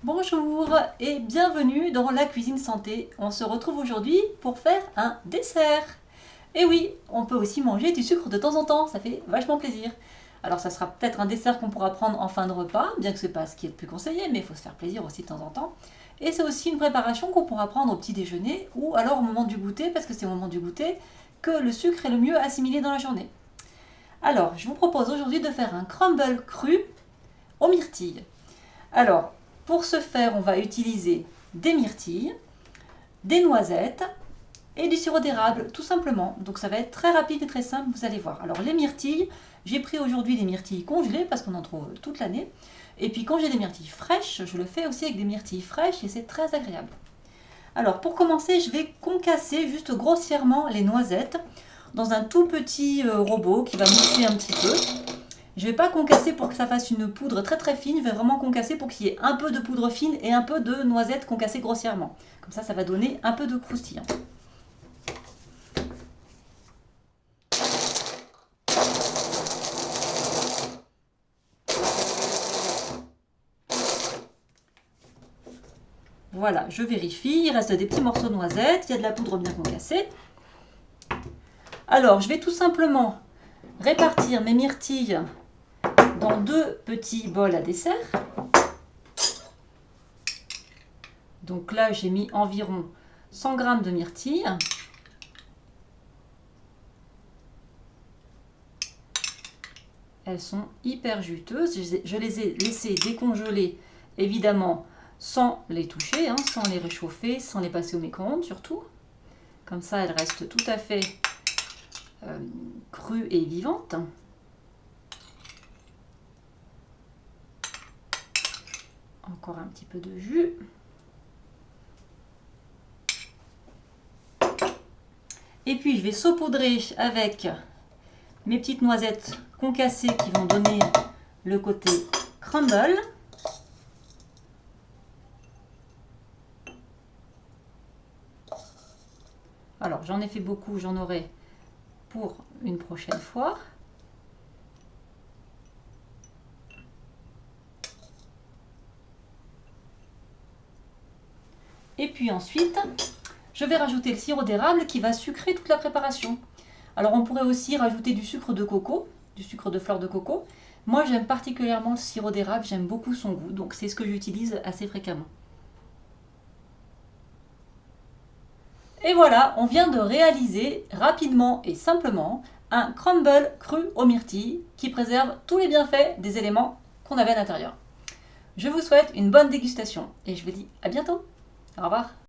Bonjour et bienvenue dans la cuisine santé. On se retrouve aujourd'hui pour faire un dessert. Et oui, on peut aussi manger du sucre de temps en temps, ça fait vachement plaisir. Alors ça sera peut-être un dessert qu'on pourra prendre en fin de repas, bien que ce n'est pas ce qui est le plus conseillé, mais il faut se faire plaisir aussi de temps en temps. Et c'est aussi une préparation qu'on pourra prendre au petit déjeuner ou alors au moment du goûter, parce que c'est au moment du goûter que le sucre est le mieux assimilé dans la journée. Alors, je vous propose aujourd'hui de faire un crumble cru aux myrtilles. Alors, pour ce faire, on va utiliser des myrtilles, des noisettes et du sirop d'érable, tout simplement. Donc ça va être très rapide et très simple, vous allez voir. Alors les myrtilles, j'ai pris aujourd'hui des myrtilles congelées parce qu'on en trouve toute l'année. Et puis quand j'ai des myrtilles fraîches, je le fais aussi avec des myrtilles fraîches et c'est très agréable. Alors pour commencer, je vais concasser juste grossièrement les noisettes dans un tout petit robot qui va mixer un petit peu. Je ne vais pas concasser pour que ça fasse une poudre très très fine, je vais vraiment concasser pour qu'il y ait un peu de poudre fine et un peu de noisettes concassées grossièrement. Comme ça va donner un peu de croustillant. Voilà, je vérifie, il reste des petits morceaux de noisettes, il y a de la poudre bien concassée. Alors, je vais tout simplement répartir mes myrtilles dans deux petits bols à dessert. Donc là, j'ai mis environ 100 g de myrtilles. Elles sont hyper juteuses. Je les ai laissées décongeler, évidemment, sans les toucher, sans les réchauffer, sans les passer au micro-ondes surtout. Comme ça, elles restent tout à fait crues et vivantes. Encore un petit peu de jus. Et puis, je vais saupoudrer avec mes petites noisettes concassées qui vont donner le côté crumble. Alors, j'en ai fait beaucoup, j'en aurai pour une prochaine fois. Et puis ensuite, je vais rajouter le sirop d'érable qui va sucrer toute la préparation. Alors on pourrait aussi rajouter du sucre de coco, du sucre de fleur de coco. Moi j'aime particulièrement le sirop d'érable, j'aime beaucoup son goût, donc c'est ce que j'utilise assez fréquemment. Et voilà, on vient de réaliser rapidement et simplement un crumble cru aux myrtilles qui préserve tous les bienfaits des éléments qu'on avait à l'intérieur. Je vous souhaite une bonne dégustation et je vous dis à bientôt. Au revoir.